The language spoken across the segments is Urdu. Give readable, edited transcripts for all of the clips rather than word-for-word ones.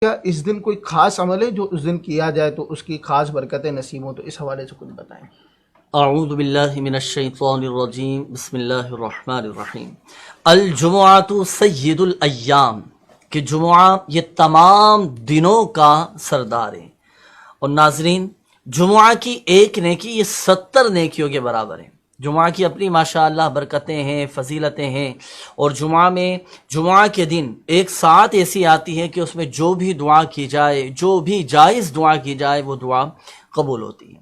کیا اس دن کوئی خاص عمل ہے جو اس دن کیا جائے تو اس کی خاص برکتیں نصیب ہوں؟ تو اس حوالے سے کچھ بتائیں۔ اعوذ باللہ من الشیطان الرجیم، بسم اللہ الرحمن الرحیم۔ الجمعۃ سید الایام، کہ جمعہ یہ تمام دنوں کا سردار ہے۔ اور ناظرین، جمعہ کی ایک نیکی یہ 70 نیکیوں کے برابر ہے۔ جمعہ کی اپنی ماشاءاللہ برکتیں ہیں، فضیلتیں ہیں، اور جمعہ کے دن ایک ساعت ایسی آتی ہے کہ اس میں جو بھی دعا کی جائے، جو بھی جائز دعا کی جائے، وہ دعا قبول ہوتی ہے۔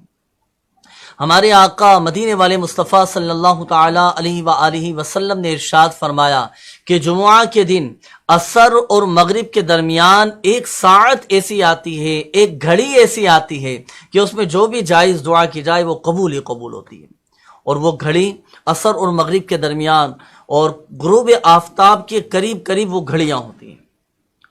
ہمارے آقا مدینے والے مصطفیٰ صلی اللہ تعالی علیہ وآلہ وسلم نے ارشاد فرمایا کہ جمعہ کے دن عصر اور مغرب کے درمیان ایک ساعت ایسی آتی ہے، ایک گھڑی ایسی آتی ہے کہ اس میں جو بھی جائز دعا کی جائے وہ قبول ہی قبول ہوتی ہے۔ اور وہ گھڑی عصر اور مغرب کے درمیان اور غروب آفتاب کے قریب قریب وہ گھڑیاں ہوتی ہیں۔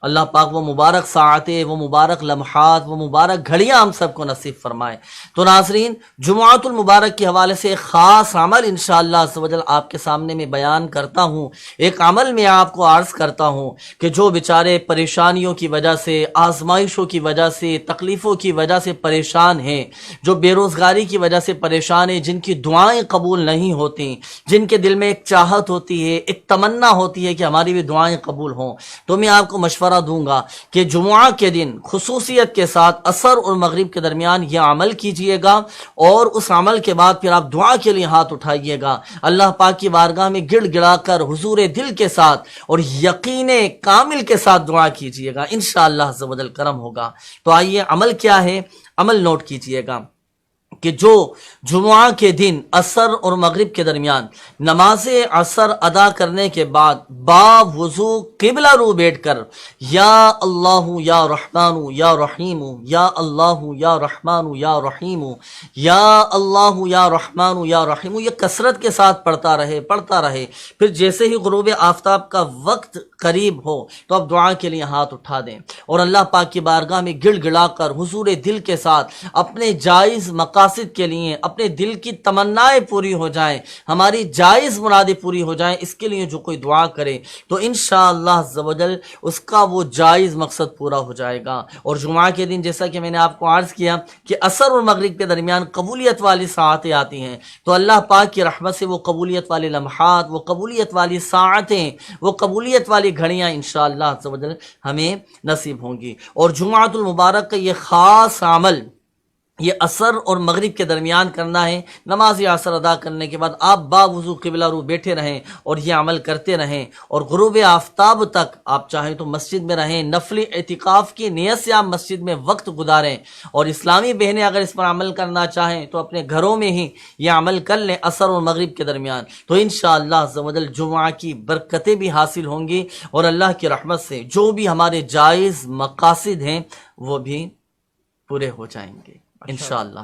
اللہ پاک وہ مبارک ساعتیں، وہ مبارک لمحات، وہ مبارک گھڑیاں ہم سب کو نصیب فرمائے۔ تو ناظرین، جمعۃ المبارک کے حوالے سے ایک خاص عمل انشاءاللہ عز و جل آپ کے سامنے میں بیان کرتا ہوں۔ ایک عمل میں آپ کو عرض کرتا ہوں کہ جو بیچارے پریشانیوں کی وجہ سے، آزمائشوں کی وجہ سے، تکلیفوں کی وجہ سے پریشان ہیں، جو بے روزگاری کی وجہ سے پریشان ہیں، جن کی دعائیں قبول نہیں ہوتی، جن کے دل میں ایک چاہت ہوتی ہے، ایک تمنا ہوتی ہے کہ ہماری بھی دعائیں قبول ہوں، تو میں آپ کو مشورہ دوں گا کہ جمعہ کے دن خصوصیت کے ساتھ عصر اور مغرب کے درمیان یہ عمل کیجئے گا، اور اس عمل کے بعد پھر آپ دعا کے لیے ہاتھ اٹھائیے گا، اللہ پاک کی بارگاہ میں گڑ گڑا کر حضور دل کے ساتھ اور یقین کامل کے ساتھ دعا کیجئے گا، انشاءاللہ عز و جل کرم ہوگا۔ تو آئیے، عمل کیا ہے؟ عمل نوٹ کیجئے گا کہ جو جمعہ کے دن عصر اور مغرب کے درمیان نماز عصر ادا کرنے کے بعد با وضو قبلہ رو بیٹھ کر یا اللہ یا رحمان یا رحیم، یا اللہ یا رحمان یا رحیم، یا اللہ یا رحمان یا رحیم، یہ کثرت کے ساتھ پڑھتا رہے۔ پھر جیسے ہی غروب آفتاب کا وقت قریب ہو تو اب دعا کے لیے ہاتھ اٹھا دیں اور اللہ پاک کی بارگاہ میں گڑ گڑا کر حضور دل کے ساتھ اپنے جائز مقاصد کے لیے، اپنے دل کی تمنائیں پوری ہو جائیں، ہماری جائز مرادیں پوری ہو جائیں، اس کے لیے جو کوئی دعا کرے تو انشاءاللہ عز و جل اس کا وہ جائز مقصد پورا ہو جائے گا۔ اور جمعہ کے دن جیسا کہ میں نے آپ کو عرض کیا کہ عصر اور مغرب کے درمیان قبولیت والی ساعتیں آتی ہیں، تو اللہ پاک کی رحمت سے وہ قبولیت والے لمحات، وہ قبولیت والی ساعتیں، وہ قبولیت والی گھڑیاں انشاءاللہ عز و جل ہمیں نصیب ہوں گی۔ اور جمعۃ المبارک کا یہ خاص عمل یہ عصر اور مغرب کے درمیان کرنا ہے۔ نماز عصر ادا کرنے کے بعد آپ با وضو قبلہ رو بیٹھے رہیں اور یہ عمل کرتے رہیں، اور غروب آفتاب تک آپ چاہیں تو مسجد میں رہیں، نفل اعتکاف کی نیت سے آپ مسجد میں وقت گزاریں، اور اسلامی بہنیں اگر اس پر عمل کرنا چاہیں تو اپنے گھروں میں ہی یہ عمل کر لیں عصر اور مغرب کے درمیان، تو انشاءاللہ عز و جل جمعہ کی برکتیں بھی حاصل ہوں گی، اور اللہ کی رحمت سے جو بھی ہمارے جائز مقاصد ہیں وہ بھی پورے ہو جائیں گے انشاءاللہ۔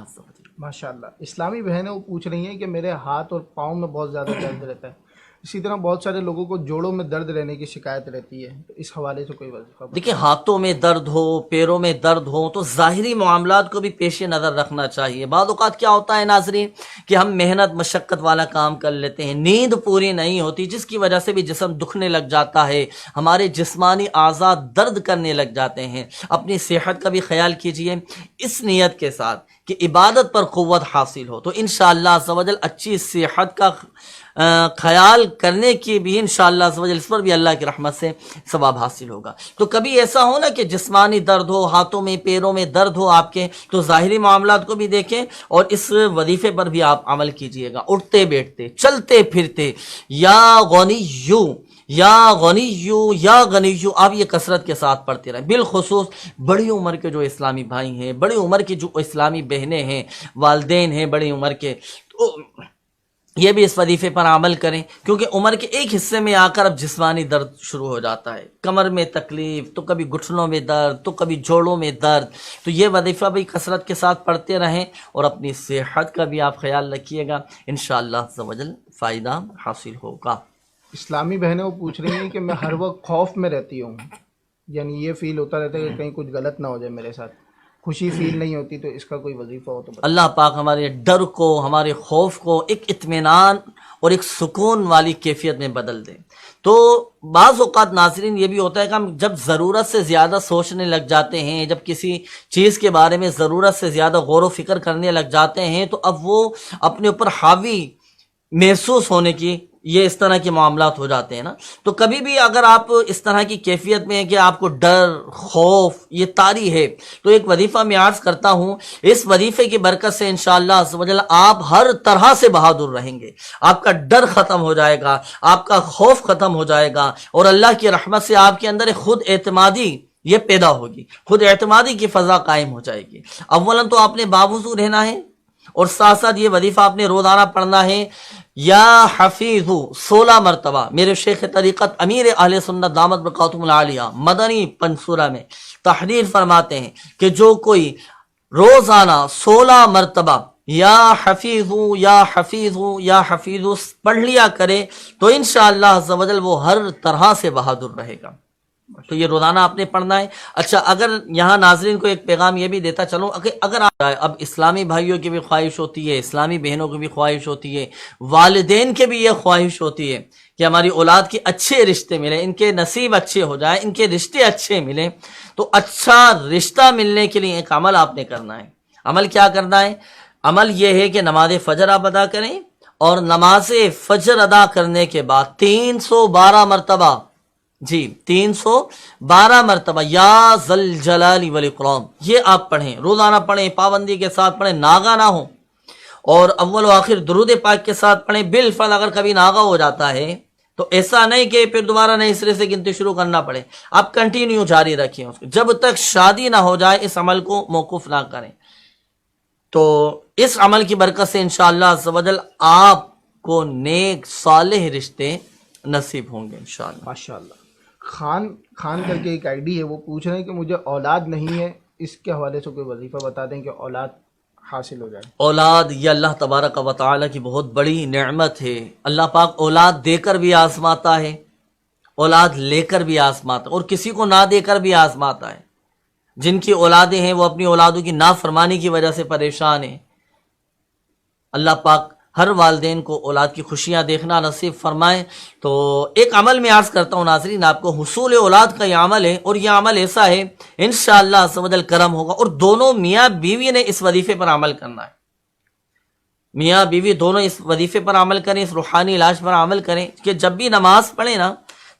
ماشاءاللہ، اسلامی بہنیں وہ پوچھ رہی ہیں کہ میرے ہاتھ اور پاؤں میں بہت زیادہ درد رہتا ہے، اسی طرح بہت سارے لوگوں کو جوڑوں میں درد رہنے کی شکایت رہتی ہے، تو اس حوالے سے کوئی وظیفہ؟ دیکھیں، ہاتھوں میں درد ہو، پیروں میں درد ہو تو ظاہری معاملات کو بھی پیش نظر رکھنا چاہیے۔ بعض اوقات کیا ہوتا ہے ناظرین کہ ہم محنت مشقت والا کام کر لیتے ہیں، نیند پوری نہیں ہوتی، جس کی وجہ سے بھی جسم دکھنے لگ جاتا ہے، ہمارے جسمانی اعضاء درد کرنے لگ جاتے ہیں۔ اپنی صحت کا بھی خیال کیجئے اس نیت کے ساتھ کہ عبادت پر قوت حاصل ہو، تو انشاءاللہ عز و جل اچھی صحت کا خیال کرنے کی بھی انشاءاللہ عز و جل اس پر بھی اللہ کی رحمت سے ثواب حاصل ہوگا۔ تو کبھی ایسا ہو نا کہ جسمانی درد ہو، ہاتھوں میں پیروں میں درد ہو آپ کے، تو ظاہری معاملات کو بھی دیکھیں اور اس وظیفے پر بھی آپ عمل کیجئے گا۔ اٹھتے بیٹھتے، چلتے پھرتے، یا غنیو یا غنیو یا غنیو، آپ یہ کثرت کے ساتھ پڑھتے رہیں۔ بالخصوص بڑی عمر کے جو اسلامی بھائی ہیں، بڑی عمر کی جو اسلامی بہنیں ہیں، والدین ہیں بڑی عمر کے، تو یہ بھی اس وظیفے پر عمل کریں، کیونکہ عمر کے ایک حصے میں آ کر اب جسمانی درد شروع ہو جاتا ہے، کمر میں تکلیف، تو کبھی گھٹنوں میں درد، تو کبھی جوڑوں میں درد، تو یہ وظیفہ بھی کثرت کے ساتھ پڑھتے رہیں، اور اپنی صحت کا بھی آپ خیال رکھیے گا، انشاءاللہ عز و جل فائدہ حاصل ہوگا۔ اسلامی بہنیں وہ پوچھ رہی ہیں کہ میں ہر وقت خوف میں رہتی ہوں، یعنی یہ فیل ہوتا رہتا ہے کہ کہیں کچھ غلط نہ ہو جائے میرے ساتھ۔ خوشی فیل نہیں ہوتی تو اس کا کوئی وظیفہ ہو تو بتائیں۔ اللہ پاک ہمارے ڈر کو، ہمارے خوف کو ایک اطمینان اور ایک سکون والی کیفیت میں بدل دے۔ تو بعض اوقات ناظرین یہ بھی ہوتا ہے کہ ہم جب ضرورت سے زیادہ سوچنے لگ جاتے ہیں، جب کسی چیز کے بارے میں ضرورت سے زیادہ غور و فکر کرنے لگ جاتے ہیں، تو اب وہ اپنے اوپر حاوی محسوس ہونے کی یہ اس طرح کے معاملات ہو جاتے ہیں نا۔ تو کبھی بھی اگر آپ اس طرح کی کیفیت میں ہیں کہ آپ کو ڈر، خوف یہ طاری ہے، تو ایک وظیفہ میں عرض کرتا ہوں، اس وظیفے کی برکت سے انشاءاللہ عز و جل آپ ہر طرح سے بہادر رہیں گے۔ آپ کا ڈر ختم ہو جائے گا، آپ کا خوف ختم ہو جائے گا، اور اللہ کی رحمت سے آپ کے اندر ایک خود اعتمادی یہ پیدا ہوگی، خود اعتمادی کی فضا قائم ہو جائے گی۔ اولاً تو آپ نے باوضو رہنا ہے، اور ساتھ ساتھ یہ وظیفہ آپ نے روزانہ پڑھنا ہے، یا حفیظ 16 مرتبہ۔ میرے شیخ طریقت امیر اہل سنت دامت برکاتہم العالیہ مدنی پنسورہ میں تحریر فرماتے ہیں کہ جو کوئی روزانہ 16 مرتبہ یا حفیظ یا حفیظ یا حفیظ پڑھ لیا کرے تو انشاءاللہ عز و جل وہ ہر طرح سے بہادر رہے گا۔ تو یہ روزانہ آپ نے پڑھنا ہے۔ اچھا، اگر یہاں ناظرین کو ایک پیغام یہ بھی دیتا چلوں، اگر اب اسلامی بھائیوں کی بھی خواہش ہوتی ہے، اسلامی بہنوں کی بھی خواہش ہوتی ہے، والدین کے بھی یہ خواہش ہوتی ہے کہ ہماری اولاد کے اچھے رشتے ملیں، ان کے نصیب اچھے ہو جائیں، ان کے رشتے اچھے ملیں، تو اچھا رشتہ ملنے کے لیے ایک عمل آپ نے کرنا ہے۔ عمل کیا کرنا ہے؟ عمل یہ ہے کہ نماز فجر آپ ادا کریں، اور نماز فجر ادا کرنے کے بعد 312 مرتبہ، جی 312 مرتبہ یا ذل جلال والاکرام یہ آپ پڑھیں، روزانہ پڑھیں، پابندی کے ساتھ پڑھیں، ناغہ نہ ہو، اور اول و آخر درود پاک کے ساتھ پڑھیں۔ بالفعل اگر کبھی ناغہ ہو جاتا ہے تو ایسا نہیں کہ پھر دوبارہ نئے سرے سے گنتی شروع کرنا پڑے، آپ کنٹینیو جاری رکھیں اس کو، جب تک شادی نہ ہو جائے اس عمل کو موقوف نہ کریں۔ تو اس عمل کی برکت سے انشاءاللہ عز و جل آپ کو نیک صالح رشتے نصیب ہوں گے انشاءاللہ۔ ماشاءاللہ۔ خان کر کے ایک آئی ڈی ہے، وہ پوچھ رہے ہیں کہ مجھے اولاد نہیں ہے، اس کے حوالے سے کوئی وظیفہ بتا دیں کہ اولاد حاصل ہو جائے۔ اولاد یہ اللہ تبارک و تعالی کی بہت بڑی نعمت ہے۔ اللہ پاک اولاد دے کر بھی آزماتا ہے، اولاد لے کر بھی آزماتا ہے، اور کسی کو نہ دے کر بھی آزماتا ہے۔ جن کی اولادیں ہیں وہ اپنی اولادوں کی نافرمانی کی وجہ سے پریشان ہیں۔ اللہ پاک ہر والدین کو اولاد کی خوشیاں دیکھنا نصیب فرمائے۔ تو ایک عمل میں عرض کرتا ہوں ناظرین آپ کو، حصول اولاد کا یہ عمل ہے، اور یہ عمل ایسا ہے انشاءاللہ عز و جل کرم ہوگا، اور دونوں میاں بیوی نے اس وظیفے پر عمل کرنا ہے۔ میاں بیوی دونوں اس وظیفے پر عمل کریں، اس روحانی علاج پر عمل کریں کہ جب بھی نماز پڑھیں نا،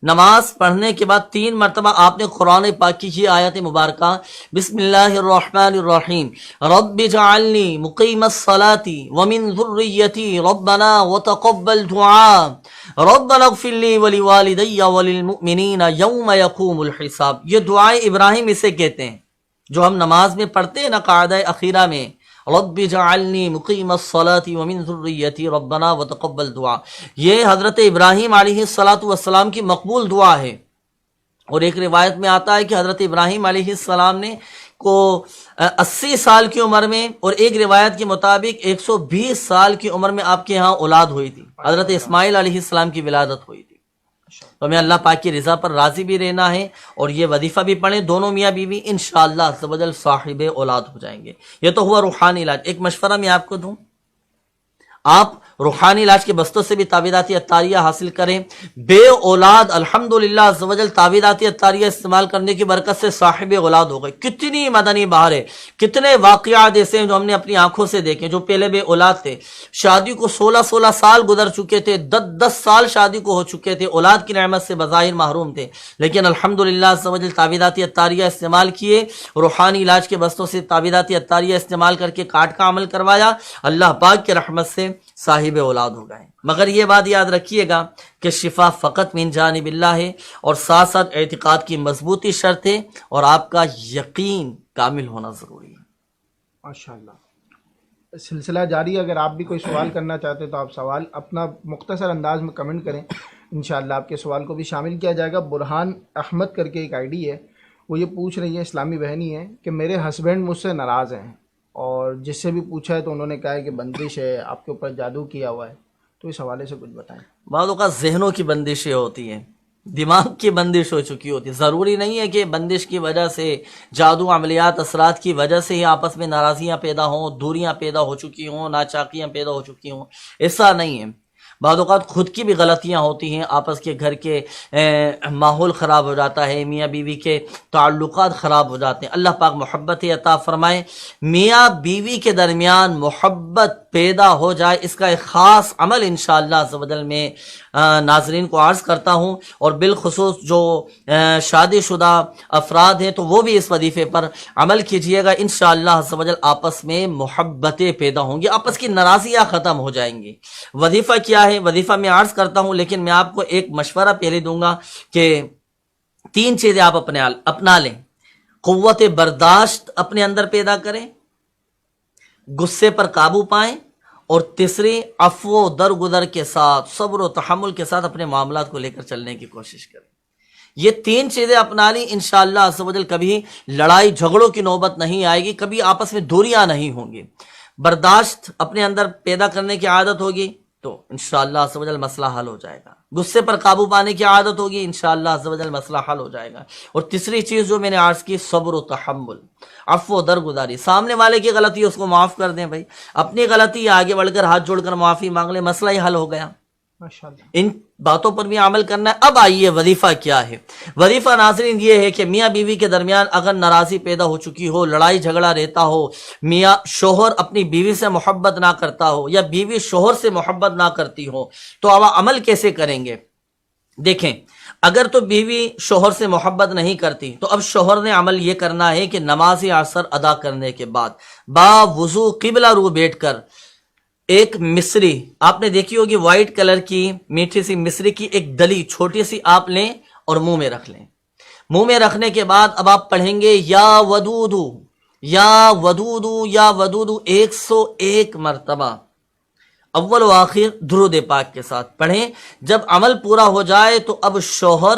نماز پڑھنے کے بعد 3 مرتبہ آپ نے قرآن پاک کی یہ آیت مبارکہ بسم اللہ الرحمن الرحیم رب اجعلنی مقیم الصلاة ومن ذریتی ربنا وتقبل دعاء ربنا اغفر لی ولوالدی وللمؤمنین یوم یقوم الحساب، یہ دعائے ابراہیم اسے کہتے ہیں جو ہم نماز میں پڑھتے ہیں نا قاعدہ اخیرہ میں، رب جعلنی مقیم الصلاة ومن ذریتی ربنا وتقبل دعا، یہ حضرت ابراہیم علیہ السلام کی مقبول دعا ہے۔ اور ایک روایت میں آتا ہے کہ حضرت ابراہیم علیہ السلام نے کو 80 سال کی عمر میں، اور ایک روایت کے مطابق 120 سال کی عمر میں آپ کے ہاں اولاد ہوئی تھی، حضرت اسماعیل علیہ السلام کی ولادت ہوئی تھی۔ تو ہمیں اللہ پاک کی رضا پر راضی بھی رہنا ہے، اور یہ وظیفہ بھی پڑھیں دونوں میاں بیوی، انشاءاللہ عز و جل صاحب اولاد ہو جائیں گے۔ یہ تو ہوا روحانی علاج۔ ایک مشورہ میں آپ کو دوں، آپ روحانی علاج کے بستوں سے بھی تعویذات اتاریہ حاصل کریں۔ بے اولاد الحمدللہ عز و جل تعویذات اتاریہ استعمال کرنے کی برکت سے صاحب اولاد ہو گئے۔ کتنی مدنی بہار ہے، کتنے واقعات ایسے ہیں جو ہم نے اپنی آنکھوں سے دیکھے، جو پہلے بے اولاد تھے، شادی کو 16 سال گزر چکے تھے، 10 سال شادی کو ہو چکے تھے، اولاد کی نعمت سے بظاہر محروم تھے، لیکن الحمدللہ عز و جل تعویذات اتاریہ استعمال کیے، روحانی علاج کے بستوں سے تعویذات اتاریہ استعمال کر کے کاٹ کا عمل کروایا، اللہ پاک کی رحمت سے صاحب اولاد ہو گئے۔ مگر یہ بات یاد رکھیے گا کہ شفا فقط من جانب اللہ ہے، اور ساتھ ساتھ اعتقاد کی مضبوطی شرط ہے، اور آپ کا یقین کامل ہونا ضروری ہے۔ ماشاءاللہ۔ سلسلہ جاری ہے، اگر آپ بھی کوئی سوال کرنا چاہتے تو آپ سوال اپنا مختصر انداز میں کمنٹ کریں، انشاءاللہ آپ کے سوال کو بھی شامل کیا جائے گا۔ برہان احمد کر کے ایک آئی ڈی ہے، وہ یہ پوچھ رہی ہے، اسلامی بہنی ہے، کہ میرے ہسبینڈ مجھ سے ناراض ہیں، اور جس سے بھی پوچھا ہے تو انہوں نے کہا ہے کہ بندش ہے، آپ کے اوپر جادو کیا ہوا ہے، تو اس حوالے سے کچھ بتائیں۔ بعض اوقات ذہنوں کی بندشیں ہوتی ہیں، دماغ کی بندش ہو چکی ہوتی. ضروری نہیں ہے کہ بندش کی وجہ سے، جادو عملیات اثرات کی وجہ سے ہی آپس میں ناراضیاں پیدا ہوں، دوریاں پیدا ہو چکی ہوں، ناچاکیاں پیدا ہو چکی ہوں. ایسا نہیں ہے. بعض اوقات خود کی بھی غلطیاں ہوتی ہیں، آپس کے گھر کے ماحول خراب ہو جاتا ہے، میاں بیوی کے تعلقات خراب ہو جاتے ہیں. اللہ پاک محبت عطا فرمائے. میاں بیوی کے درمیان محبت پیدا ہو جائے، اس کا ایک خاص عمل انشاءاللہ عز و جل میں ناظرین کو عرض کرتا ہوں، اور بالخصوص جو شادی شدہ افراد ہیں تو وہ بھی اس وظیفے پر عمل کیجئے گا. انشاءاللہ عز و جل آپس میں محبتیں پیدا ہوں گی، آپس کی ناراضیاں ختم ہو جائیں گی. وظیفہ کیا ہے؟ وظیفہ میں عرض کرتا ہوں، لیکن میں آپ کو ایک مشورہ پہلے دوں گا کہ 3 چیزیں آپ اپنا لیں. قوت برداشت اپنے اندر پیدا کریں، غصے پر قابو پائیں، اور تیسری عفو و درگزر کے ساتھ، صبر و تحمل کے ساتھ اپنے معاملات کو لے کر چلنے کی کوشش کریں. یہ 3 چیزیں اپنا لی، انشاءاللہ عز و جل کبھی لڑائی جھگڑوں کی نوبت نہیں آئے گی، کبھی آپس میں دوریاں نہیں ہوں گی. برداشت اپنے اندر پیدا کرنے کی عادت ہوگی تو انشاءاللہ عز و جل مسئلہ حل ہو جائے گا. غصے پر قابو پانے کی عادت ہوگی، انشاءاللہ عز و جل مسئلہ حل ہو جائے گا. اور تیسری چیز جو میں نے عرض کی، صبر و تحمل، عفو و درگزاری. سامنے والے کی غلطی اس کو معاف کر دیں بھائی، اپنی غلطی آگے بڑھ کر ہاتھ جوڑ کر معافی مانگ لیں، مسئلہ ہی حل ہو گیا. ماشاءاللہ. ان باتوں پر بھی عمل کرنا ہے. اب آئیے وظیفہ کیا ہے. وظیفہ ناظرین یہ ہے کہ میاں بیوی کے درمیان اگر ناراضی پیدا ہو چکی ہو، لڑائی جھگڑا رہتا ہو، میاں شوہر اپنی بیوی سے محبت نہ کرتا ہو یا بیوی شوہر سے محبت نہ کرتی ہو، تو اب عمل کیسے کریں گے؟ دیکھیں، اگر تو بیوی شوہر سے محبت نہیں کرتی تو اب شوہر نے عمل یہ کرنا ہے کہ نماز عصر ادا کرنے کے بعد با وضو قبلہ رو بیٹھ کر ایک مصری، آپ نے دیکھی ہوگی وائٹ کلر کی میٹھی سی مصری کی ایک ڈلی چھوٹی سی آپ لیں اور منہ میں رکھ لیں. منہ میں رکھنے کے بعد اب آپ پڑھیں گے یا ودودو یا ودودو یا ودودو 101 مرتبہ، اول و آخر درود پاک کے ساتھ پڑھیں. جب عمل پورا ہو جائے تو اب شوہر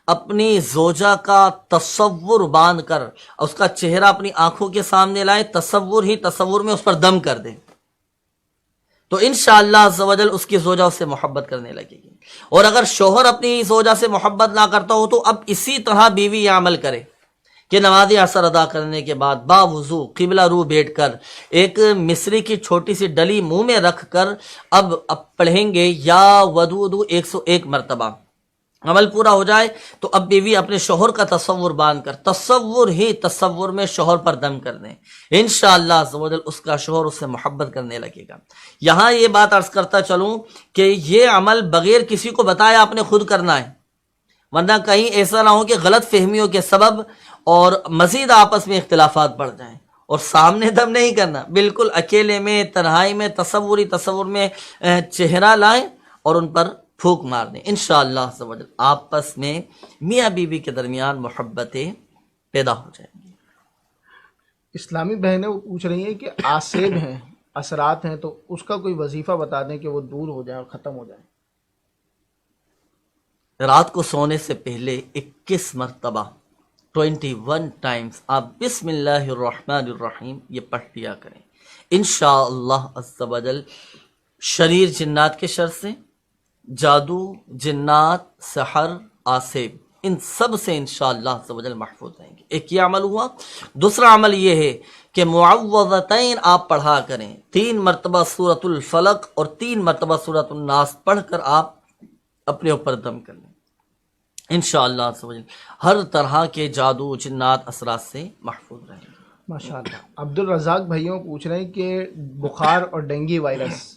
اپنی زوجہ کا تصور باندھ کر اس کا چہرہ اپنی آنکھوں کے سامنے لائے، تصور میں اس پر دم کر دیں، تو انشاءاللہ عز و جل اس کی زوجہ اس سے محبت کرنے لگے گی. اور اگر شوہر اپنی زوجہ سے محبت نہ کرتا ہو تو اب اسی طرح بیوی یہ عمل کرے کہ نماز عصر ادا کرنے کے بعد با وضو قبلہ رو بیٹھ کر ایک مصری کی چھوٹی سی ڈلی منہ میں رکھ کر اب پڑھیں گے یا ودودو 101 مرتبہ. عمل پورا ہو جائے تو اب بیوی اپنے شوہر کا تصور باندھ کر تصور میں شوہر پر دم کر دیں. انشاءاللہ عز و جل اس کا شوہر اس سے محبت کرنے لگے گا. یہاں یہ بات عرض کرتا چلوں کہ یہ عمل بغیر کسی کو بتائے آپ نے خود کرنا ہے، ورنہ کہیں ایسا نہ ہو کہ غلط فہمیوں کے سبب اور مزید آپس میں اختلافات بڑھ جائیں. اور سامنے دم نہیں کرنا، بالکل اکیلے میں، تنہائی میں، تصور میں چہرہ لائیں اور ان پر پھونک مار دیں. انشاءاللہ عز و جل آپس میں میاں بیوی کے درمیان محبتیں پیدا ہو جائیں گی. اسلامی بہنیں وہ پوچھ رہی ہیں کہ آصیب ہیں، اثرات ہیں، تو اس کا کوئی وظیفہ بتا دیں کہ وہ دور ہو جائیں اور ختم ہو جائیں. رات کو سونے سے پہلے 21 مرتبہ 21 ٹائمز آپ بسم اللہ الرحمن الرحیم یہ پڑھ لیا کریں. انشاءاللہ عز و جل شریر جنات کے شر سے، جادو، جنات، سحر، آصیب، ان سب سے انشاءاللہ عز و جل محفوظ رہیں گے. ایک یہ عمل ہوا. دوسرا عمل یہ ہے کہ معوذتین آپ پڑھا کریں. 3 مرتبہ سورۃ الفلق اور 3 مرتبہ سورۃ الناس پڑھ کر آپ اپنے اوپر دم کر لیں. انشاءاللہ عز و جل ہر طرح کے جادو، جنات، اثرات سے محفوظ رہیں گے. ماشاءاللہ. عبد الرزاق بھائیوں پوچھ رہے ہیں کہ بخار اور ڈینگی وائرس،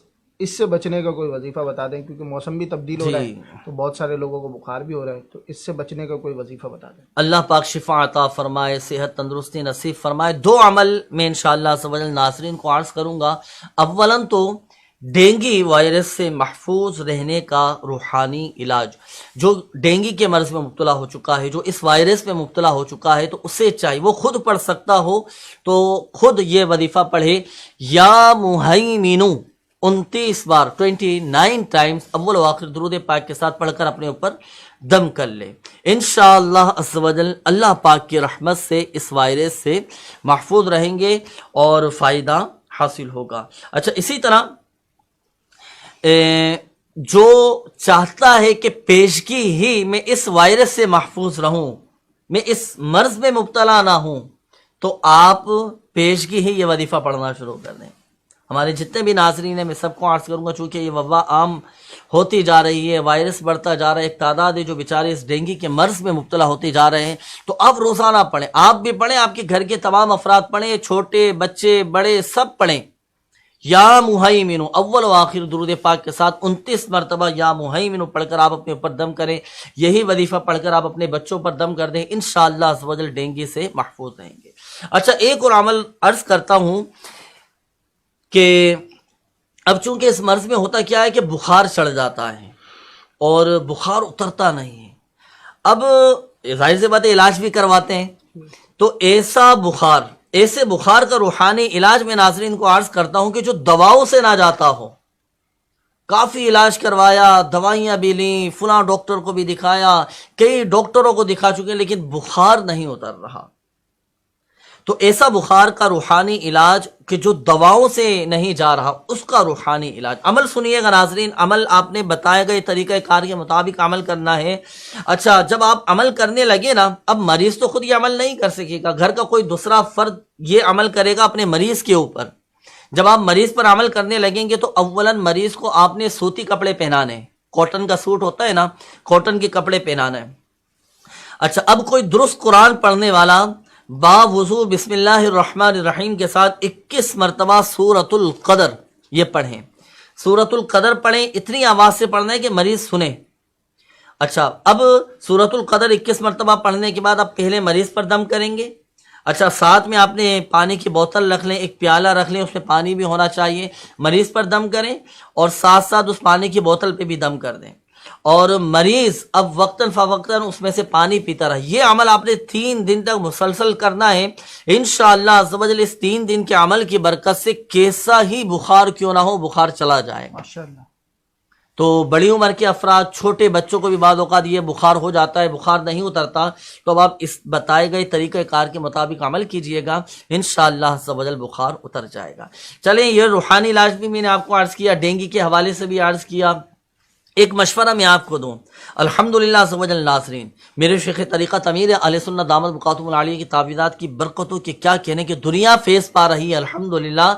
اس سے بچنے کا کوئی وظیفہ بتا دیں، کیونکہ موسم بھی تبدیل ہو رہا ہے تو بہت سارے لوگوں کو بخار بھی ہو رہا ہے، تو اس سے بچنے کا کوئی وظیفہ بتا دیں. اللہ پاک شفا عطا فرمائے، صحت تندرستی نصیب فرمائے. 2 عمل میں انشاءاللہ عز و جل ناظرین کو عرض کروں گا. اولاً تو ڈینگی وائرس سے محفوظ رہنے کا روحانی علاج، جو ڈینگی کے مرض میں مبتلا ہو چکا ہے، جو اس وائرس میں مبتلا ہو چکا ہے، تو اسے چاہیے وہ خود پڑھ سکتا ہو تو خود یہ وظیفہ پڑھے. یا مہیمینو 29 بار 29 ٹائمز اول و آخر درود پاک کے ساتھ پڑھ کر اپنے اوپر دم کر لے. انشاءاللہ عز و جل اللہ پاک کی رحمت سے اس وائرس سے محفوظ رہیں گے اور فائدہ حاصل ہوگا. اچھا، اسی طرح جو چاہتا ہے کہ پیشگی ہی میں اس وائرس سے محفوظ رہوں، میں اس مرض میں مبتلا نہ ہوں، تو آپ پیشگی ہی یہ وظیفہ پڑھنا شروع کر دیں۔ ہمارے جتنے بھی ناظرین ہیں میں سب کو عرض کروں گا، چونکہ یہ وبا عام ہوتی جا رہی ہے، وائرس بڑھتا جا رہا ہے، ایک تعداد ہے جو بیچارے اس ڈینگی کے مرض میں مبتلا ہوتے جا رہے ہیں، تو آپ روزانہ پڑھیں، آپ بھی پڑھیں، آپ کے گھر کے تمام افراد پڑھیں، چھوٹے بچے بڑے سب پڑھیں۔ یا مہیمن اول و آخر درود پاک کے ساتھ 29 مرتبہ یا مہیمن پڑھ کر آپ اپنے اوپر دم کریں، یہی وظیفہ پڑھ کر آپ اپنے بچوں پر دم کر دیں، انشاءاللہ عز و جل ڈینگی سے محفوظ رہیں گے۔ اچھا، ایک اور عمل عرض کرتا ہوں کہ اب چونکہ اس مرض میں ہوتا کیا ہے کہ بخار چڑھ جاتا ہے اور بخار اترتا نہیں ہے، اب ظاہر سی بات ہے علاج بھی کرواتے ہیں، تو ایسے بخار کا روحانی علاج میں ناظرین کو عرض کرتا ہوں کہ جو دواؤں سے نہ جاتا ہو، کافی علاج کروایا، دوائیاں بھی لیں، فلاں ڈاکٹر کو بھی دکھایا، کئی ڈاکٹروں کو دکھا چکے، لیکن بخار نہیں اتر رہا، تو ایسا بخار کا روحانی علاج کہ جو دواؤں سے نہیں جا رہا، اس کا روحانی علاج عمل سنیے گا ناظرین، عمل آپ نے بتائے گئے طریقہ کار کے مطابق عمل کرنا ہے۔ اچھا، جب آپ عمل کرنے لگے نا، اب مریض تو خود یہ عمل نہیں کر سکے گا، گھر کا کوئی دوسرا فرد یہ عمل کرے گا اپنے مریض کے اوپر۔ جب آپ مریض پر عمل کرنے لگیں گے تو اولاً مریض کو آپ نے سوتی کپڑے پہنانے ہیں، کاٹن کا سوٹ ہوتا ہے نا، کاٹن کے کپڑے پہنانا ہے۔ اچھا، اب کوئی درست قرآن پڑھنے والا با وضو بسم اللہ الرحمن الرحیم کے ساتھ 21 مرتبہ سورۃ القدر یہ پڑھیں، سورۃ القدر پڑھیں، اتنی آواز سے پڑھنا ہے کہ مریض سنے۔ اچھا، اب سورۃ القدر 21 مرتبہ پڑھنے کے بعد آپ پہلے مریض پر دم کریں گے۔ اچھا، ساتھ میں آپ نے پانی کی بوتل رکھ لیں، ایک پیالہ رکھ لیں، اس میں پانی بھی ہونا چاہیے، مریض پر دم کریں اور ساتھ ساتھ اس پانی کی بوتل پہ بھی دم کر دیں، اور مریض اب وقتاً فوقتاً اس میں سے پانی پیتا رہا۔ یہ عمل آپ نے 3 دن تک مسلسل کرنا ہے، انشاءاللہ عز و جل اس 3 دن کے عمل کی برکت سے کیسا ہی بخار کیوں نہ ہو، بخار چلا جائے گا ماشاءاللہ۔ تو بڑی عمر کے افراد، چھوٹے بچوں کو بھی بعض اوقات یہ بخار ہو جاتا ہے، بخار نہیں اترتا، تو اب آپ اس بتائے گئے طریقہ کار کے مطابق عمل کیجئے گا، انشاءاللہ عز و جل بخار اتر جائے گا۔ چلیں، یہ روحانی علاج بھی میں نے آپ کو عرض کیا، ڈینگی کے حوالے سے بھی عرض کیا۔ ایک مشورہ میں آپ کو دوں، الحمدللہ عز و جل ناظرین، میرے شیخ طریقت امیر اہل سنت دامت بقاتم العالیہ کی تعویذات کی برکتوں کے کیا کہنے کہ دنیا فیض پا رہی ہے الحمدللہ۔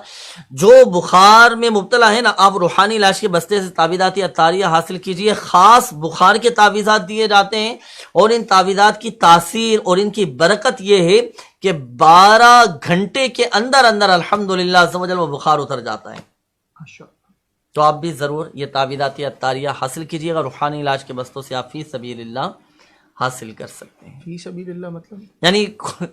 جو بخار میں مبتلا ہے نا، آپ روحانی علاج کے بستے سے تعویذات عطاریہ حاصل کیجئے، خاص بخار کے تعویذات دیے جاتے ہیں، اور ان تعویذات کی تاثیر اور ان کی برکت یہ ہے کہ 12 گھنٹے کے اندر اندر الحمدللہ عز و جل وہ بخار اتر جاتا ہے۔ ماشاءاللہ۔ تو آپ بھی ضرور یہ تعویذات عطاریہ حاصل کیجیے گا، روحانی علاج کے بستوں سے آپ فی سبیل اللہ حاصل کر سکتے ہیں۔ فی سبیل اللہ مطلب یعنی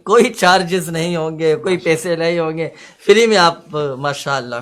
کوئی چارجز نہیں ہوں گے، کوئی پیسے نہیں ہوں گے، فری میں آپ ماشاءاللہ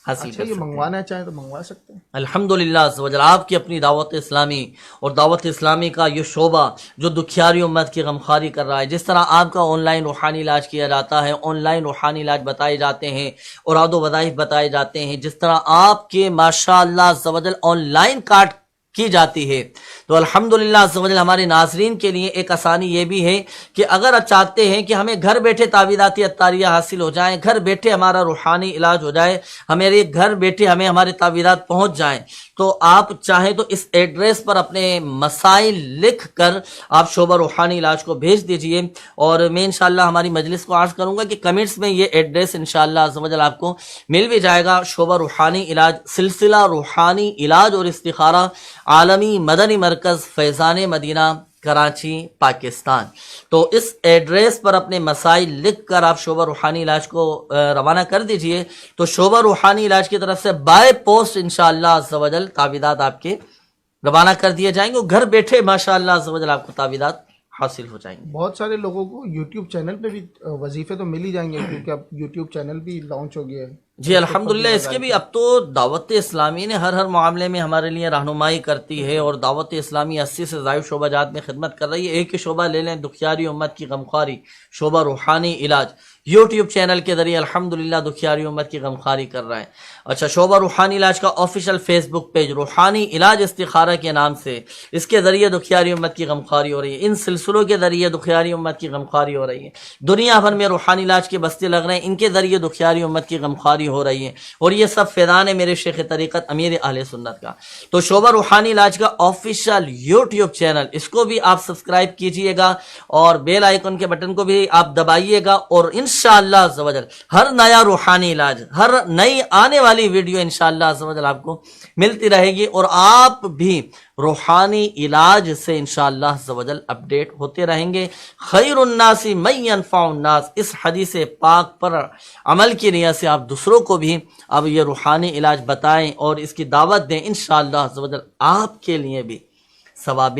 حاصل اچھا، کر یہ سکتے ہیں۔ منگوانا چاہیں تو منگوا سکتے ہیں؟ الحمدللہ عز و جل آپ کی اپنی دعوت اسلامی اور دعوت اسلامی کا یہ شعبہ جو دکھیاری امت کی غمخواری کر رہا ہے، جس طرح آپ کا آن لائن روحانی علاج کیا جاتا ہے، آن لائن روحانی علاج بتائے جاتے ہیں، اوراد و وظائف بتائے جاتے ہیں، جس طرح آپ کے ماشاءاللہ عز و جل آن لائن کارڈ کی جاتی ہے، تو الحمدللہ عز و جل ہمارے ناظرین کے لیے ایک آسانی یہ بھی ہے کہ اگر چاہتے ہیں کہ ہمیں گھر بیٹھے تعویذات عطاریہ حاصل ہو جائیں، گھر بیٹھے ہمارا روحانی علاج ہو جائے، ہمارے گھر بیٹھے ہمیں ہمارے تعویذات پہنچ جائیں، تو آپ چاہیں تو اس ایڈریس پر اپنے مسائل لکھ کر آپ شعبہ روحانی علاج کو بھیج دیجئے، اور میں انشاءاللہ ہماری مجلس کو عرض کروں گا کہ کمنٹس میں یہ ایڈریس انشاءاللہ عز و جل آپ کو مل بھی جائے گا۔ شعبہ روحانی علاج، سلسلہ روحانی علاج اور استخارہ، عالمی مدنی مرکز، فیضان مدینہ، کراچی، پاکستان۔ تو اس ایڈریس پر اپنے مسائل لکھ کر آپ شعبہ روحانی علاج کو روانہ کر دیجئے، تو شعبہ روحانی علاج کی طرف سے بائی پوسٹ انشاءاللہ عز و جل تعویذات آپ کے روانہ کر دیے جائیں گے، گھر بیٹھے ماشاءاللہ عز و جل آپ کو تعویذات حاصل ہو جائیں گے۔ بہت سارے لوگوں کو یوٹیوب چینل پہ بھی وظیفے تو مل ہی جائیں گے، کیونکہ اب یوٹیوب چینل بھی لانچ ہو گیا ہے۔ جی الحمدللہ، اس کے بھی اب تو دعوت اسلامی نے ہر معاملے میں ہمارے لیے رہنمائی کرتی ہے، اور دعوت اسلامی 80 سے زائد شعبہ جات میں خدمت کر رہی ہے۔ ایک ہی شعبہ لے لیں، دکھیاری امت کی غمخواری، شعبہ روحانی علاج یوٹیوب چینل کے ذریعے الحمدللہ دکھیاری امت کی غمخواری کر رہا ہے۔ اچھا، شعبہ روحانی علاج کا آفیشیل فیس بک پیج روحانی علاج استخارہ کے نام سے، اس کے ذریعے دکھیاری امت کی غمخواری ہو رہی ہے، ان سلسلوں کے ذریعے دکھیاری امت کی غمخواری ہو رہی ہے، دنیا بھر میں روحانی علاج کے بستے لگ رہے ہیں، ان کے ذریعے دکھیاری امت کی غمخواری بھی ہو رہی ہیں، اور یہ سب فیضان ہے میرے شیخ طریقت امیر اہل سنت کا۔ تو شعبہ روحانی علاج کا آفیشیل یوٹیوب چینل، اس کو بھی آپ سبسکرائب کیجئے گا اور بیل آئیکن کے بٹن کو بھی آپ دبائیے گا، اور انشاءاللہ عز و جل ہر نیا روحانی علاج، ہر نئی آنے والی ویڈیو انشاءاللہ عز و جل آپ کو ملتی رہے گی، اور آپ بھی روحانی علاج سے انشاءاللہ عز و جل اپڈیٹ ہوتے رہیں گے۔ خیر الناس من ينفع الناس، اس حدیث پاک پر عمل کی نیت سے آپ دوسروں کو بھی اب یہ روحانی علاج بتائیں اور اس کی دعوت دیں، انشاءاللہ عز و جل آپ کے لیے بھی ثواب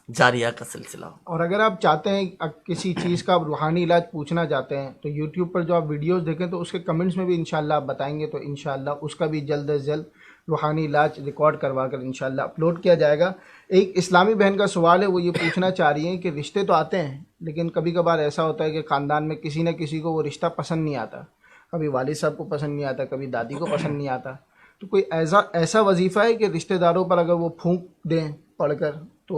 جاریہ کا سلسلہ ہو۔ اور اگر آپ چاہتے ہیں کسی چیز کا آپ روحانی علاج پوچھنا چاہتے ہیں تو یوٹیوب پر جو آپ ویڈیوز دیکھیں تو اس کے کمنٹس میں بھی انشاءاللہ آپ بتائیں گے، تو انشاءاللہ اس کا بھی جلد از جلد روحانی علاج ریکارڈ کروا کر انشاءاللہ اپلوڈ کیا جائے گا۔ ایک اسلامی بہن کا سوال ہے، وہ یہ پوچھنا چاہ رہی ہیں کہ رشتے تو آتے ہیں لیکن کبھی کبھار ایسا ہوتا ہے کہ خاندان میں کسی نہ کسی کو وہ رشتہ پسند نہیں آتا، کبھی والد صاحب کو پسند نہیں آتا، کبھی دادی کو پسند نہیں آتا، تو کوئی ایسا وظیفہ ہے کہ رشتہ داروں پر اگر وہ پھونک دیں پڑھ کر تو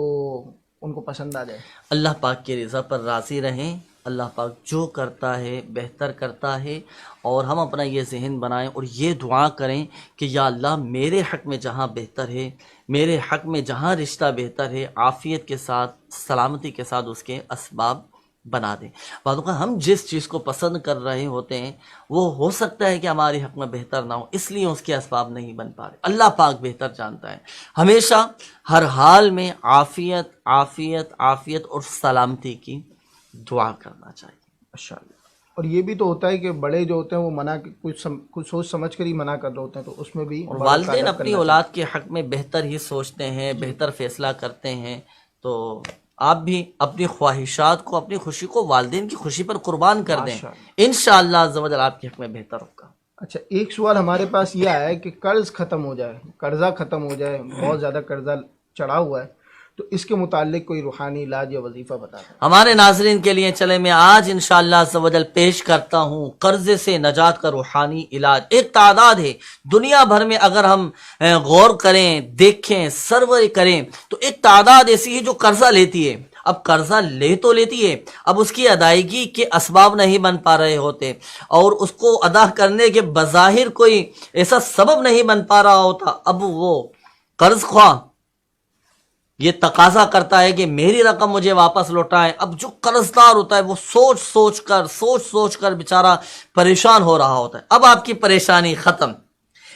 ان کو پسند آ جائے؟ اللہ پاک کی رضا پر راضی رہیں، اللہ پاک جو کرتا ہے بہتر کرتا ہے، اور ہم اپنا یہ ذہن بنائیں اور یہ دعا کریں کہ یا اللہ میرے حق میں جہاں بہتر ہے، میرے حق میں جہاں رشتہ بہتر ہے، عافیت کے ساتھ سلامتی کے ساتھ اس کے اسباب بنا دیں۔ بعض اوقات ہم جس چیز کو پسند کر رہے ہوتے ہیں وہ ہو سکتا ہے کہ ہمارے حق میں بہتر نہ ہو، اس لیے اس کے اسباب نہیں بن پا رہے۔ اللہ پاک بہتر جانتا ہے۔ ہمیشہ ہر حال میں عافیت عافیت عافیت اور سلامتی کی دعا کرنا چاہیے۔ ماشاءاللہ۔ اور یہ بھی تو ہوتا ہے کہ بڑے جو ہوتے ہیں وہ منع کچھ سوچ سمجھ کر ہی منع کر رہے ہوتے ہیں، تو اس میں بھی اور والدین اپنی اولاد کے حق میں بہتر ہی سوچتے ہیں، بہتر فیصلہ کرتے ہیں، تو آپ بھی اپنی خواہشات کو، اپنی خوشی کو والدین کی خوشی پر قربان کر دیں، انشاءاللہ عز و جل آپ کے حق میں بہتر ہوگا۔ اچھا، ایک سوال ہمارے پاس یہ آیا ہے کہ قرض ختم ہو جائے، قرضہ ختم ہو جائے، بہت زیادہ قرضہ چڑھا ہوا ہے، تو اس کے متعلق کوئی روحانی علاج یا وظیفہ بتا دیں۔ ہمارے ناظرین کے لیے چلے میں آج انشاءاللہ عز و جل پیش کرتا ہوں قرضے سے نجات کا روحانی علاج۔ ایک تعداد ہے دنیا بھر میں، اگر ہم غور کریں، دیکھیں، سروے کریں تو ایک تعداد ایسی ہے جو قرضہ لیتی ہے۔ اب قرضہ لے تو لیتی ہے، اب اس کی ادائیگی کے اسباب نہیں بن پا رہے ہوتے، اور اس کو ادا کرنے کے بظاہر کوئی ایسا سبب نہیں بن پا رہا ہوتا۔ اب وہ قرض خواہ یہ تقاضا کرتا ہے کہ میری رقم مجھے واپس لوٹائیں۔ اب جو قرض دار ہوتا ہے وہ سوچ سوچ کر بیچارہ پریشان ہو رہا ہوتا ہے۔ اب آپ کی پریشانی ختم۔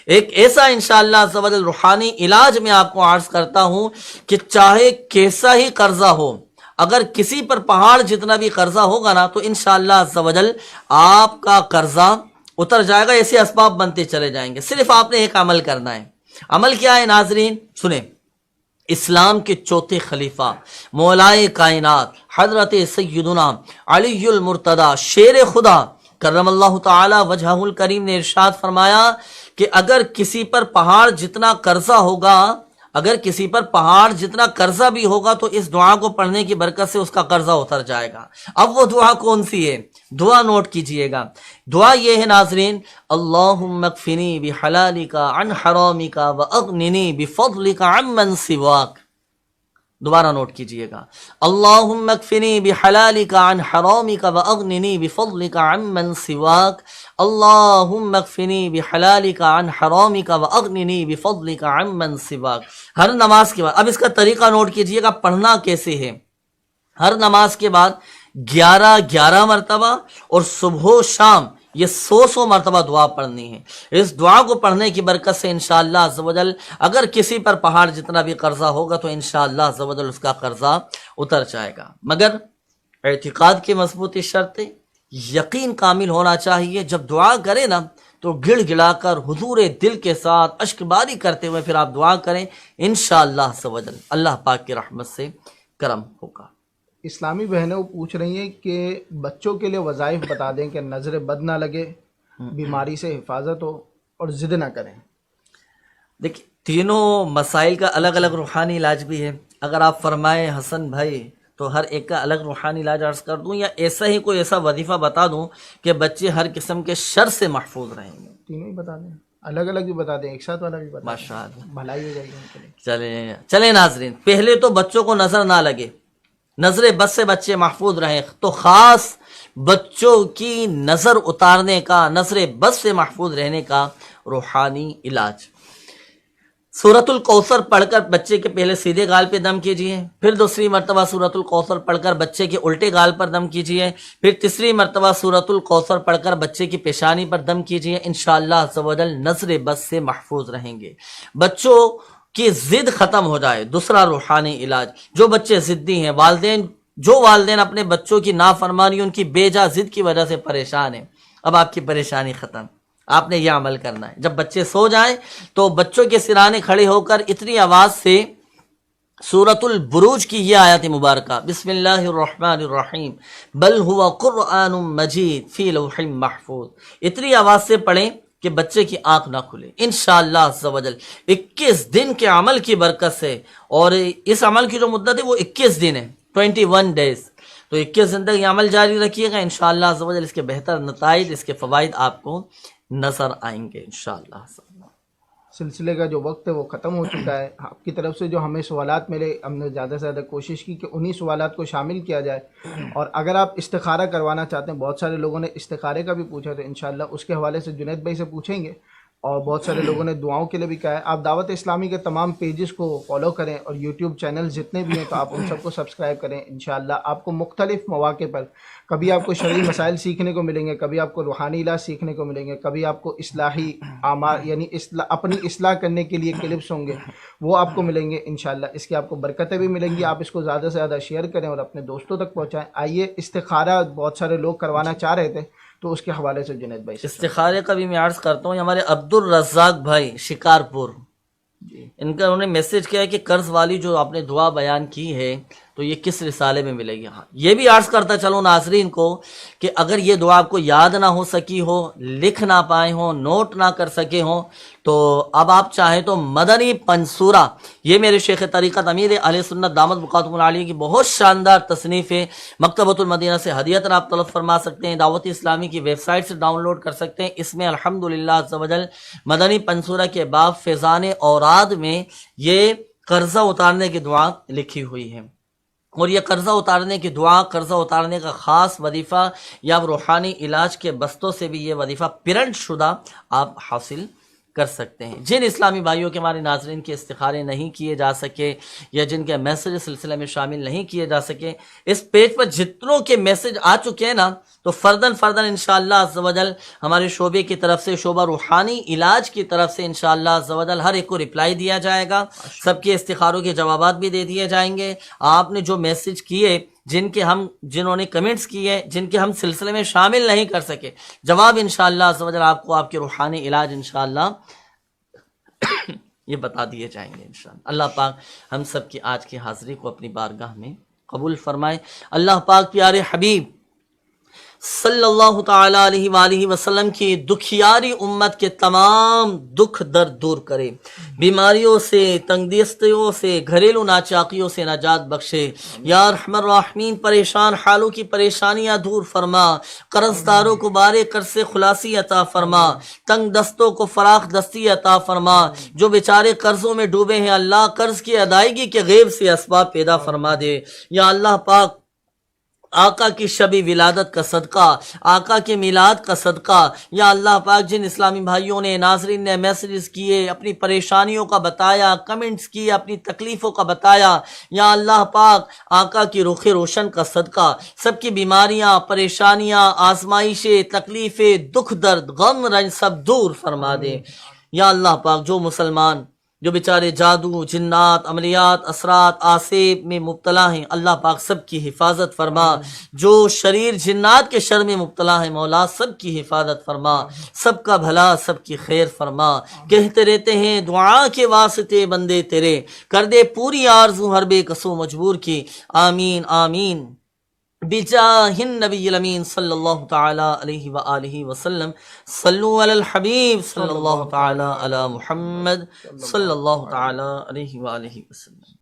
ایک ایسا انشاءاللہ عز و جل روحانی علاج میں آپ کو عرض کرتا ہوں کہ چاہے کیسا ہی قرضہ ہو، اگر کسی پر پہاڑ جتنا بھی قرضہ ہوگا نا تو انشاءاللہ عز و جل آپ کا قرضہ اتر جائے گا، ایسے اسباب بنتے چلے جائیں گے۔ صرف آپ نے ایک عمل کرنا ہے۔ عمل کیا ہے ناظرین؟ سنیں، اسلام کے چوتھے خلیفہ مولائے کائنات حضرت سیدنا علی المرتضی شیر خدا کرم اللہ تعالی وجہہ الکریم نے ارشاد فرمایا کہ اگر کسی پر پہاڑ جتنا قرضہ ہوگا، اگر کسی پر پہاڑ جتنا قرضہ بھی ہوگا تو اس دعا کو پڑھنے کی برکت سے اس کا قرضہ اتر جائے گا۔ اب وہ دعا کون سی ہے؟ دعا نوٹ کیجئے گا۔ دعا یہ ہے ناظرین، اللہم اکفنی بحلالک عن حرامک واغننی بفضلک عمن سواک۔ دوبارہ نوٹ کیجئے گا، اللہم اکفنی بحلالک عن حرامک واغننی بفضلک عمن سواک، اللہم اکفنی بحلالک عن حرامک واغننی بفضلک عمن سواک۔ ہر نماز کے بعد، اب اس کا طریقہ نوٹ کیجئے گا، پڑھنا کیسے ہے۔ ہر نماز کے بعد 11 مرتبہ اور صبح و شام یہ 100 مرتبہ دعا پڑھنی ہے۔ اس دعا کو پڑھنے کی برکت سے انشاءاللہ عز و جل اگر کسی پر پہاڑ جتنا بھی قرضہ ہوگا تو انشاءاللہ عز و جل اس کا قرضہ اتر جائے گا۔ مگر اعتقاد کی مضبوطی شرط ہے، یقین کامل ہونا چاہیے۔ جب دعا کریں نا تو گڑ گڑا کر حضور دل کے ساتھ اشک باری کرتے ہوئے پھر آپ دعا کریں، انشاءاللہ عز و جل اللہ پاک کی رحمت سے کرم ہوگا۔ اسلامی بہنیں وہ پوچھ رہی ہیں کہ بچوں کے لیے وظائف بتا دیں کہ نظر بد نہ لگے، بیماری سے حفاظت ہو اور ضد نہ کریں۔ دیکھیں، تینوں مسائل کا الگ الگ روحانی علاج بھی ہے۔ اگر آپ فرمائیں حسن بھائی تو ہر ایک کا الگ روحانی علاج عرض کر دوں، یا ایسا ہی کوئی ایسا وظیفہ بتا دوں کہ بچے ہر قسم کے شر سے محفوظ رہیں گے؟ تینوں ہی بتا دیں، الگ الگ بھی بتا دیں، ایک ساتھ والا بھی بتا دیں، ماشاءاللہ، بھلائی ہو جائے گی ان کے لیے۔ چلیں ناظرین، پہلے تو بچوں کو نظر نہ لگے، نظر بد سے بچے محفوظ رہیں، تو خاص بچوں کی نظر اتارنے کا، نظر بد سے محفوظ رہنے کا روحانی علاج۔ سورۃ الکوثر پڑھ کر بچے کے پہلے سیدھے گال پہ دم کیجئے، پھر دوسری مرتبہ سورۃ الکوثر پڑھ کر بچے کے الٹے گال پر دم کیجئے، پھر تیسری مرتبہ سورۃ الکوثر پڑھ کر بچے کی پیشانی پر دم کیجئے۔ انشاءاللہ عز و جل نظر بد سے محفوظ رہیں گے، بچوں کی ضد ختم ہو جائے۔ دوسرا روحانی علاج، جو بچے ضدی ہیں، جو والدین اپنے بچوں کی نافرمانی، ان کی بے جا ضد کی وجہ سے پریشان ہیں، اب آپ کی پریشانی ختم۔ آپ نے یہ عمل کرنا ہے، جب بچے سو جائیں تو بچوں کے سرانے کھڑے ہو کر اتنی آواز سے سورۃ البروج کی یہ آیت مبارکہ، بسم اللہ الرحمن الرحیم بل هو قرآن مجید فی لوح محفوظ، اتنی آواز سے پڑھیں کہ بچے کی آنکھ نہ کھلے۔ انشاءاللہ عز و جل 21 دن کے عمل کی برکت سے، اور اس عمل کی جو مدت ہے وہ 21 دن ہے، 21 ڈیز، تو 21 دن تک یہ عمل جاری رکھیے گا۔ انشاءاللہ عز و جل اس کے بہتر نتائج، اس کے فوائد آپ کو نظر آئیں گے انشاءاللہ۔ سلسلے کا جو وقت ہے وہ ختم ہو چکا ہے۔ آپ کی طرف سے جو ہمیں سوالات ملے، ہم نے زیادہ سے زیادہ کوشش کی کہ انہی سوالات کو شامل کیا جائے، اور اگر آپ استخارہ کروانا چاہتے ہیں، بہت سارے لوگوں نے استخارے کا بھی پوچھا، تو انشاءاللہ اس کے حوالے سے جنید بھائی سے پوچھیں گے، اور بہت سارے لوگوں نے دعاؤں کے لیے بھی کہا ہے۔ آپ دعوت اسلامی کے تمام پیجز کو فالو کریں، اور یوٹیوب چینل جتنے بھی ہیں تو آپ ان سب کو سبسکرائب کریں۔ انشاءاللہ آپ کو مختلف مواقع پر کبھی آپ کو شرعی مسائل سیکھنے کو ملیں گے، کبھی آپ کو روحانی علاج سیکھنے کو ملیں گے، کبھی آپ کو اصلاحی اعمال یعنی اپنی اصلاح کرنے کے لیے کلپس ہوں گے، وہ آپ کو ملیں گے انشاءاللہ۔ اس کی آپ کو برکتیں بھی ملیں گی۔ آپ اس کو زیادہ سے زیادہ شیئر کریں اور اپنے دوستوں تک پہنچائیں۔ آئیے، استخارہ بہت سارے لوگ کروانا چاہ رہے تھے، تو اس کے حوالے سے جنید بھائی استخارے کا بھی میں عرض کرتا ہوں، ہمارے عبد الرزاق بھائی شکارپور، ان کا انہوں نے میسج کیا ہے کہ قرض والی جو آپ نے دعا بیان کی ہے تو یہ کس رسالے میں ملے گی؟ ہاں، یہ بھی عرض کرتا چلو ناظرین کو کہ اگر یہ دعا آپ کو یاد نہ ہو سکی ہو، لکھ نہ پائے ہوں، نوٹ نہ کر سکے ہوں، تو اب آپ چاہیں تو مدنی پنصورہ، یہ میرے شیخ طریقت امیر اہل سنت دامت بقاتم العالیہ کی بہت شاندار تصنیف ہے، مکتبۃ المدینہ سے ہدیتاً آپ طلب فرما سکتے ہیں، دعوت اسلامی کی ویب سائٹ سے ڈاؤن لوڈ کر سکتے ہیں۔ اس میں الحمدللہ عز و جل مدنی پنصورہ کے باب فیضان اوراد میں یہ قرضہ اتارنے کی دعا لکھی ہوئی ہے، اور یہ قرضہ اتارنے کی دعا، قرضہ اتارنے کا خاص وظیفہ، یا روحانی علاج کے بستوں سے بھی یہ وظیفہ پرنٹ شدہ آپ حاصل کر سکتے ہیں۔ جن اسلامی بھائیوں کے ہمارے ناظرین کے استخارے نہیں کیے جا سکے، یا جن کے میسج سلسلے میں شامل نہیں کیے جا سکے، اس پیج پر جتنوں کے میسج آ چکے ہیں نا، تو فرداً انشاءاللہ عز و جل ہمارے شعبے کی طرف سے، شعبہ روحانی علاج کی طرف سے انشاءاللہ عز و جل ہر ایک کو رپلائی دیا جائے گا، سب کے استخاروں کے جوابات بھی دے دیے جائیں گے۔ آپ نے جو میسج کیے، جنہوں نے کمنٹس کیے، جن کے ہم سلسلے میں شامل نہیں کر سکے، جواب انشاءاللہ عز و جل آپ کو آپ کے روحانی علاج انشاءاللہ یہ بتا دیے جائیں گے انشاءاللہ۔ اللہ پاک ہم سب کی آج کی حاضری کو اپنی بارگاہ میں قبول فرمائے۔ اللہ پاک پیارے حبیب صلی اللہ تعالی علیہ وآلہ وسلم کی دکھیاری امت کے تمام دکھ درد دور کرے، بیماریوں سے، تنگ دستیوں سے، گھریلو ناچاقیوں سے نجات بخشے۔ یا ارحم الراحمین، پریشان حالوں کی پریشانیاں دور فرما، قرض داروں کو بارے قرض سے خلاصی عطا فرما، تنگ دستوں کو فراخ دستی عطا فرما، جو بیچارے قرضوں میں ڈوبے ہیں اللہ قرض کی ادائیگی کے غیب سے اسباب پیدا فرما دے۔ یا اللہ پاک آقا کی شبی ولادت کا صدقہ، آقا کے میلاد کا صدقہ، یا اللہ پاک جن اسلامی بھائیوں نے، ناظرین نے میسیجز کیے، اپنی پریشانیوں کا بتایا، کمنٹس کیے، اپنی تکلیفوں کا بتایا، یا اللہ پاک آقا کی رخ روشن کا صدقہ سب کی بیماریاں، پریشانیاں، آزمائشیں، تکلیفیں، دکھ درد، غم رنج سب دور فرما دے۔ یا اللہ پاک جو مسلمان جو بیچارے جادو، جنات، عملیات، اثرات، آسیب میں مبتلا ہیں، اللہ پاک سب کی حفاظت فرما۔ جو شریر جنات کے شر میں مبتلا ہیں مولا، سب کی حفاظت فرما، سب کا بھلا، سب کی خیر فرما۔ کہتے رہتے ہیں دعا کے واسطے بندے تیرے، کر دے پوری آرزو ہر بے کسو مجبور کی، آمین آمین بجاہ النبی الامین صلی اللہ تعالی علیہ وآلہ وسلم۔ صلو علی الحبیب صلی اللہ تعالی علی محمد صلی اللہ تعالی علیہ وآلہ وسلم۔